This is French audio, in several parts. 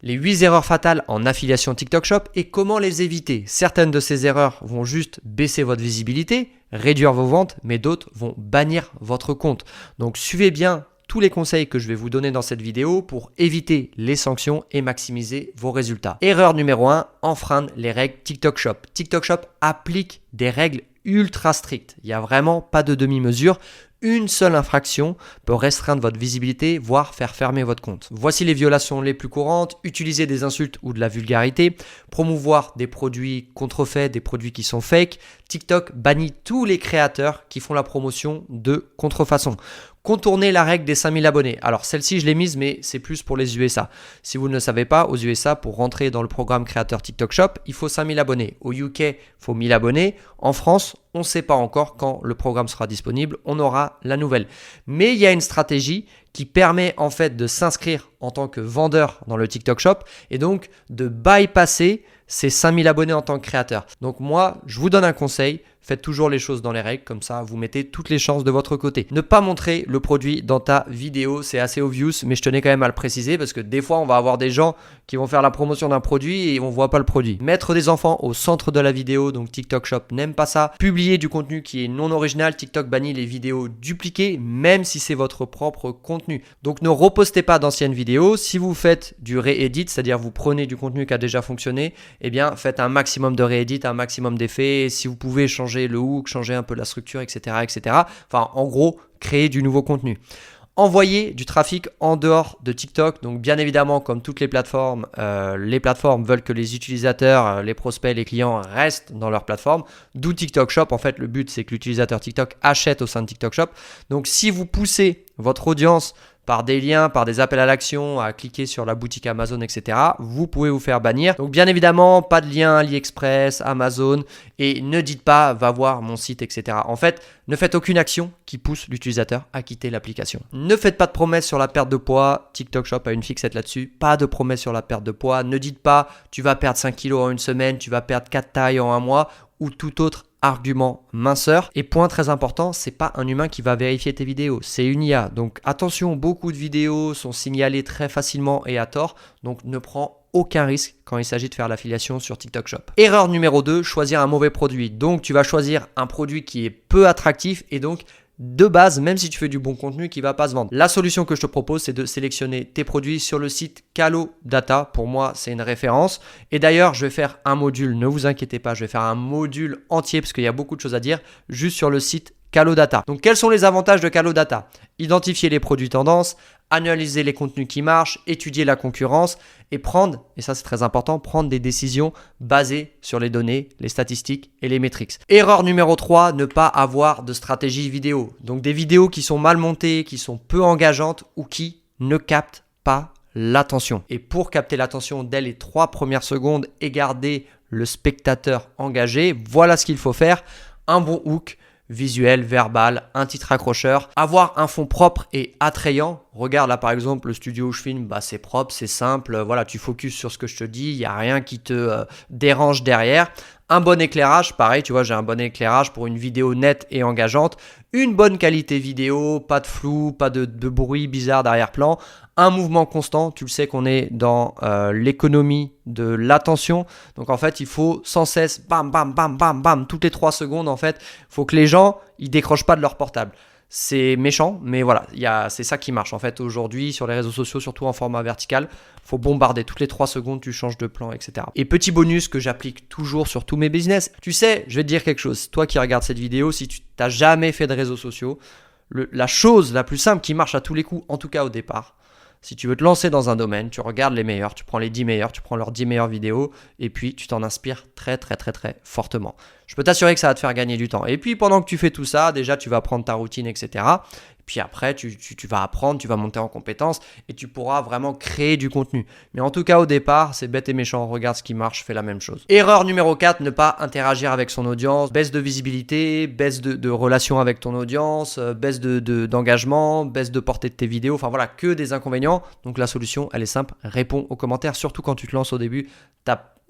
Les 8 erreurs fatales en affiliation TikTok Shop et comment les éviter. Certaines de ces erreurs vont juste baisser votre visibilité, réduire vos ventes, mais d'autres vont bannir votre compte. Donc suivez bien tous les conseils que je vais vous donner dans cette vidéo pour éviter les sanctions et maximiser vos résultats. Erreur numéro 1, enfreindre les règles TikTok Shop. TikTok Shop applique des règles ultra strictes. Il n'y a vraiment pas de demi-mesure. Une seule infraction peut restreindre votre visibilité, voire faire fermer votre compte. Voici les violations les plus courantes. Utiliser des insultes ou de la vulgarité, promouvoir des produits contrefaits, des produits qui sont fake. TikTok bannit tous les créateurs qui font la promotion de contrefaçon. Contourner la règle des 5000 abonnés. Alors celle-ci je l'ai mise mais c'est plus pour les USA. Si vous ne le savez pas, aux USA pour rentrer dans le programme créateur TikTok Shop, il faut 5000 abonnés. Au UK, il faut 1000 abonnés. En France, on ne sait pas encore quand le programme sera disponible. On aura la nouvelle. Mais il y a une stratégie qui permet en fait de s'inscrire en tant que vendeur dans le TikTok Shop et donc de bypasser ces 5000 abonnés en tant que créateur. Donc moi, je vous donne un conseil. Faites toujours les choses dans les règles, comme ça vous mettez toutes les chances de votre côté. Ne pas montrer le produit dans ta vidéo, c'est assez obvious, mais je tenais quand même à le préciser parce que des fois on va avoir des gens qui vont faire la promotion d'un produit et on voit pas le produit. Mettre des enfants au centre de la vidéo, donc TikTok Shop n'aime pas ça. Publier du contenu qui est non original, TikTok bannit les vidéos dupliquées, même si c'est votre propre contenu. Donc ne repostez pas d'anciennes vidéos. Si vous faites du réédit, c'est-à-dire vous prenez du contenu qui a déjà fonctionné, eh bien faites un maximum de réédit, un maximum d'effets. Si vous pouvez changer le hook, changer un peu la structure, etc., etc. Enfin, en gros, créer du nouveau contenu. Envoyer du trafic en dehors de TikTok. Donc, bien évidemment, comme toutes les plateformes veulent que les utilisateurs, les prospects, les clients restent dans leur plateforme. D'où TikTok Shop. En fait, le but, c'est que l'utilisateur TikTok achète au sein de TikTok Shop. Donc, si vous poussez votre audience par des liens, par des appels à l'action, à cliquer sur la boutique Amazon, etc., vous pouvez vous faire bannir. Donc bien évidemment, pas de lien AliExpress, Amazon et ne dites pas va voir mon site, etc. En fait, ne faites aucune action qui pousse l'utilisateur à quitter l'application. Ne faites pas de promesses sur la perte de poids. TikTok Shop a une fixette là-dessus. Pas de promesses sur la perte de poids. Ne dites pas tu vas perdre 5 kilos en une semaine, tu vas perdre 4 tailles en un mois ou tout autre argument minceur. Et point très important, c'est pas un humain qui va vérifier tes vidéos, c'est une IA. Donc attention, beaucoup de vidéos sont signalées très facilement et à tort, donc ne prends aucun risque quand il s'agit de faire l'affiliation sur TikTok Shop. Erreur numéro 2, choisir un mauvais produit. Donc tu vas choisir un produit qui est peu attractif et donc de base, même si tu fais du bon contenu, qui ne va pas se vendre. La solution que je te propose, c'est de sélectionner tes produits sur le site Calodata. Pour moi, c'est une référence. Et d'ailleurs, je vais faire un module, ne vous inquiétez pas, je vais faire un module entier parce qu'il y a beaucoup de choses à dire juste sur le site Calodata. Donc, quels sont les avantages de Calodata? Identifier les produits tendances, analyser les contenus qui marchent, étudier la concurrence et prendre, et ça c'est très important, prendre des décisions basées sur les données, les statistiques et les métriques. Erreur numéro 3, ne pas avoir de stratégie vidéo. Donc des vidéos qui sont mal montées, qui sont peu engageantes ou qui ne captent pas l'attention. Et pour capter l'attention dès les 3 premières secondes et garder le spectateur engagé, voilà ce qu'il faut faire. Un bon hook, visuel, verbal, un titre accrocheur, avoir un fond propre et attrayant. Regarde là par exemple le studio où je filme, c'est propre, c'est simple, voilà, tu focuses sur ce que je te dis, il n'y a rien qui te dérange derrière. Un bon éclairage, pareil, tu vois, j'ai un bon éclairage pour une vidéo nette et engageante. Une bonne qualité vidéo, pas de flou, pas de bruit bizarre d'arrière-plan. Un mouvement constant, tu le sais qu'on est dans l'économie de l'attention. Donc en fait, il faut sans cesse, bam, bam, bam, bam, bam, toutes les 3 secondes, en fait, il faut que les gens, ils décrochent pas de leur portable. C'est méchant, mais voilà, c'est ça qui marche. En fait, aujourd'hui, sur les réseaux sociaux, surtout en format vertical, il faut bombarder. Toutes les 3 secondes, tu changes de plan, etc. Et petit bonus que j'applique toujours sur tous mes business. Tu sais, je vais te dire quelque chose. Toi qui regardes cette vidéo, si tu n'as jamais fait de réseaux sociaux, la chose la plus simple qui marche à tous les coups, en tout cas au départ, si tu veux te lancer dans un domaine, tu regardes les meilleurs, tu prends les 10 meilleurs, tu prends leurs 10 meilleures vidéos et puis tu t'en inspires très très très très fortement. Je peux t'assurer que ça va te faire gagner du temps. Et puis pendant que tu fais tout ça, déjà tu vas prendre ta routine, etc. Puis après, tu vas apprendre, tu vas monter en compétences et tu pourras vraiment créer du contenu. Mais en tout cas, au départ, c'est bête et méchant. Regarde ce qui marche, fais la même chose. Erreur numéro 4, ne pas interagir avec son audience. Baisse de visibilité, baisse de relation avec ton audience, baisse d'engagement, baisse de portée de tes vidéos. Enfin voilà, que des inconvénients. Donc la solution, elle est simple. Réponds aux commentaires, surtout quand tu te lances au début.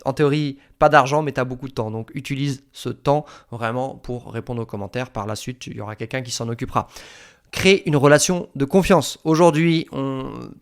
En théorie, pas d'argent, mais tu as beaucoup de temps. Donc, utilise ce temps vraiment pour répondre aux commentaires. Par la suite, il y aura quelqu'un qui s'en occupera. Créer une relation de confiance. Aujourd'hui,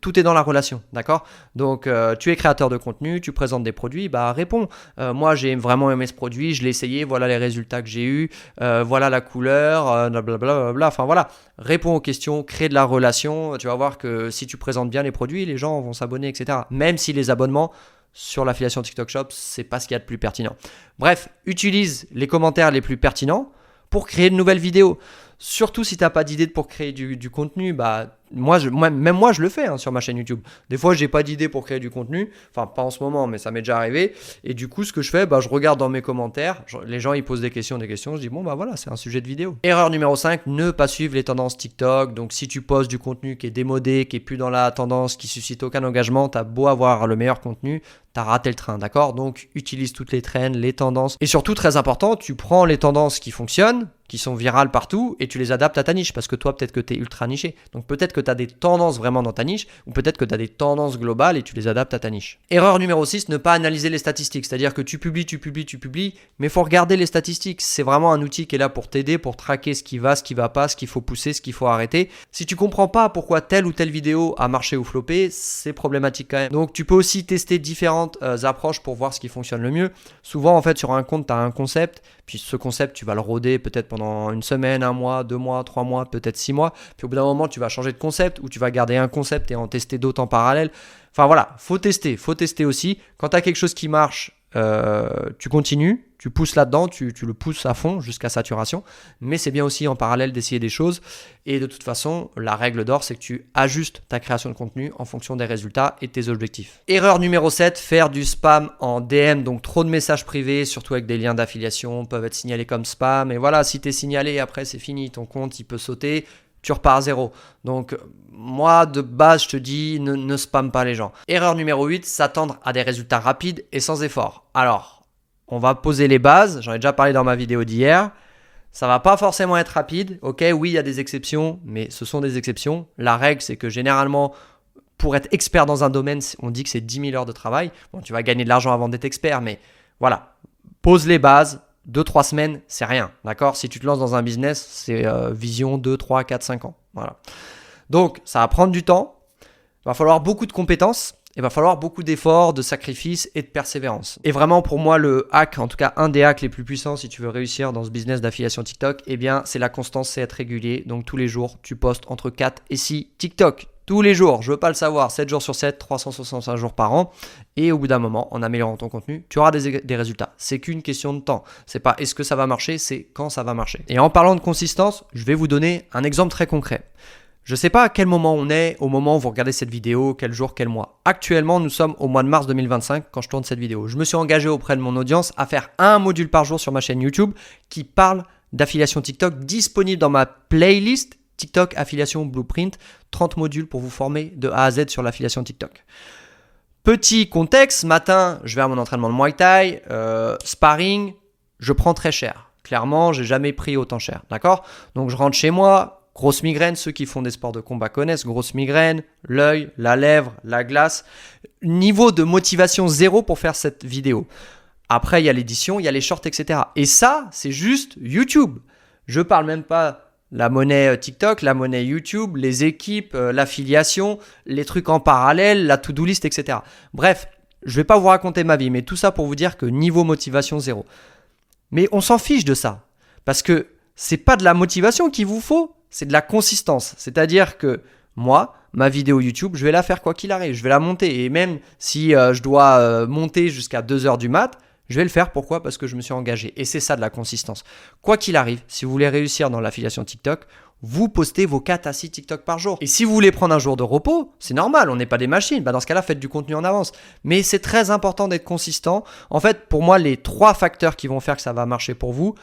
tout est dans la relation, d'accord? Donc, tu es créateur de contenu, tu présentes des produits, bah réponds. Moi, j'ai vraiment aimé ce produit, je l'ai essayé, voilà les résultats que j'ai eus, voilà la couleur, blablabla. Enfin voilà, réponds aux questions, crée de la relation. Tu vas voir que si tu présentes bien les produits, les gens vont s'abonner, etc. Même si les abonnements sur l'affiliation TikTok Shop, c'est pas ce qu'il y a de plus pertinent. Bref, utilise les commentaires les plus pertinents pour créer de nouvelles vidéos. Surtout si tu n'as pas d'idée pour créer du contenu, bah, même moi je le fais sur ma chaîne YouTube. Des fois, j'ai pas d'idée pour créer du contenu, enfin pas en ce moment, mais ça m'est déjà arrivé. Et du coup, ce que je fais, bah, je regarde dans mes commentaires, les gens ils posent des questions, je dis bon bah voilà, c'est un sujet de vidéo. Erreur numéro 5, ne pas suivre les tendances TikTok. Donc si tu postes du contenu qui est démodé, qui est plus dans la tendance, qui suscite aucun engagement, tu as beau avoir le meilleur contenu, tu as raté le train, d'accord? Donc utilise toutes les trends, les tendances. Et surtout, très important, tu prends les tendances qui fonctionnent, qui sont virales partout, et tu les adaptes à ta niche, parce que toi, peut-être que tu es ultra niché. Donc peut-être que tu as des tendances vraiment dans ta niche, ou peut-être que tu as des tendances globales et tu les adaptes à ta niche. Erreur numéro 6, ne pas analyser les statistiques. C'est-à-dire que tu publies, mais il faut regarder les statistiques. C'est vraiment un outil qui est là pour t'aider, pour traquer ce qui va pas, ce qu'il faut pousser, ce qu'il faut arrêter. Si tu comprends pas pourquoi telle ou telle vidéo a marché ou floppé, c'est problématique quand même. Donc tu peux aussi tester différentes approches pour voir ce qui fonctionne le mieux. Souvent, en fait, sur un compte, tu as un concept, puis ce concept, tu vas le rôder peut-être pendant une semaine, 1 mois, 2 mois, 3 mois, peut-être 6 mois. Puis au bout d'un moment, tu vas changer de concept ou tu vas garder un concept et en tester d'autres en parallèle. Enfin voilà, faut tester aussi. Quand tu as quelque chose qui marche, tu continues, tu pousses là-dedans, tu le pousses à fond jusqu'à saturation. Mais c'est bien aussi en parallèle d'essayer des choses. Et de toute façon, la règle d'or, c'est que tu ajustes ta création de contenu en fonction des résultats et de tes objectifs. Erreur numéro 7, faire du spam en DM. Donc trop de messages privés, surtout avec des liens d'affiliation, peuvent être signalés comme spam. Et voilà, si tu es signalé, après c'est fini, ton compte il peut sauter. Tu repars à zéro. Donc, moi, de base, je te dis, ne spamme pas les gens. Erreur numéro 8, s'attendre à des résultats rapides et sans effort. Alors, on va poser les bases. J'en ai déjà parlé dans ma vidéo d'hier. Ça va pas forcément être rapide. Ok, oui, il y a des exceptions, mais ce sont des exceptions. La règle, c'est que généralement, pour être expert dans un domaine, on dit que c'est 10 000 heures de travail. Bon, tu vas gagner de l'argent avant d'être expert, mais voilà. Pose les bases. 2-3 semaines, c'est rien, d'accord? Si tu te lances dans un business, c'est vision 2, 3, 4, 5 ans. Voilà. Donc, ça va prendre du temps. Il va falloir beaucoup de compétences. Il va falloir beaucoup d'efforts, de sacrifices et de persévérance. Et vraiment, pour moi, le hack, en tout cas un des hacks les plus puissants si tu veux réussir dans ce business d'affiliation TikTok, eh bien, c'est la constance, c'est être régulier. Donc, tous les jours, tu postes entre 4 et 6 TikTok. Tous les jours, je veux pas le savoir, 7 jours sur 7, 365 jours par an. Et au bout d'un moment, en améliorant ton contenu, tu auras des résultats. C'est qu'une question de temps. C'est pas est-ce que ça va marcher, c'est quand ça va marcher. Et en parlant de consistance, je vais vous donner un exemple très concret. Je ne sais pas à quel moment on est au moment où vous regardez cette vidéo, quel jour, quel mois. Actuellement, nous sommes au mois de mars 2025 quand je tourne cette vidéo. Je me suis engagé auprès de mon audience à faire un module par jour sur ma chaîne YouTube qui parle d'affiliation TikTok, disponible dans ma playlist TikTok Affiliation Blueprint, 30 modules pour vous former de A à Z sur l'affiliation TikTok. Petit contexte, ce matin, je vais à mon entraînement de Muay Thai, sparring, je prends très cher. Clairement, j'ai jamais pris autant cher, d'accord? Donc je rentre chez moi, grosse migraine, ceux qui font des sports de combat connaissent, grosse migraine, l'œil, la lèvre, la glace. Niveau de motivation zéro pour faire cette vidéo. Après, il y a l'édition, il y a les shorts, etc. Et ça, c'est juste YouTube. Je parle même pas la monnaie TikTok, la monnaie YouTube, les équipes, l'affiliation, les trucs en parallèle, la to-do list, etc. Bref, je ne vais pas vous raconter ma vie, mais tout ça pour vous dire que niveau motivation zéro. Mais on s'en fiche de ça, parce que c'est pas de la motivation qu'il vous faut, c'est de la consistance. C'est-à-dire que moi, ma vidéo YouTube, je vais la faire quoi qu'il arrive, je vais la monter. Et même si je dois monter jusqu'à 2h du mat', je vais le faire. Pourquoi? Parce que je me suis engagé. Et c'est ça de la consistance. Quoi qu'il arrive, si vous voulez réussir dans l'affiliation TikTok, vous postez vos 4 à 6 TikTok par jour. Et si vous voulez prendre un jour de repos, c'est normal, on n'est pas des machines. Dans ce cas-là, faites du contenu en avance. Mais c'est très important d'être consistant. En fait, pour moi, les 3 facteurs qui vont faire que ça va marcher pour vous,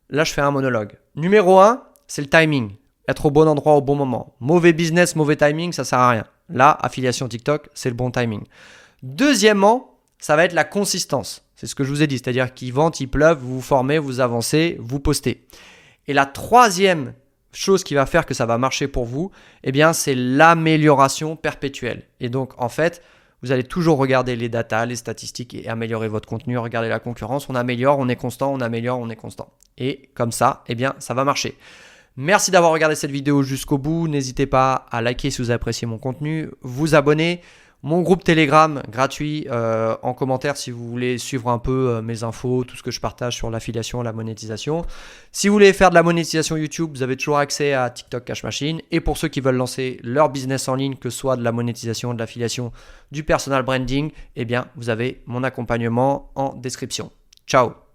là, je fais un monologue. Numéro 1, c'est le timing. Être au bon endroit au bon moment. Mauvais business, mauvais timing, ça sert à rien. Là, affiliation TikTok, c'est le bon timing. Deuxièmement, ça va être la consistance. C'est ce que je vous ai dit, c'est-à-dire qu'il vente, il pleuve, vous vous formez, vous avancez, vous postez. Et la troisième chose qui va faire que ça va marcher pour vous, eh bien, c'est l'amélioration perpétuelle. Et donc, en fait, vous allez toujours regarder les datas, les statistiques et améliorer votre contenu, regarder la concurrence. On améliore, on est constant, on améliore, on est constant. Et comme ça, eh bien, ça va marcher. Merci d'avoir regardé cette vidéo jusqu'au bout. N'hésitez pas à liker si vous appréciez mon contenu, vous abonner. Mon groupe Telegram gratuit en commentaire si vous voulez suivre un peu mes infos, tout ce que je partage sur l'affiliation, la monétisation. Si vous voulez faire de la monétisation YouTube, vous avez toujours accès à TikTok Cash Machine. Et pour ceux qui veulent lancer leur business en ligne, que ce soit de la monétisation, de l'affiliation, du personal branding, eh bien, vous avez mon accompagnement en description. Ciao!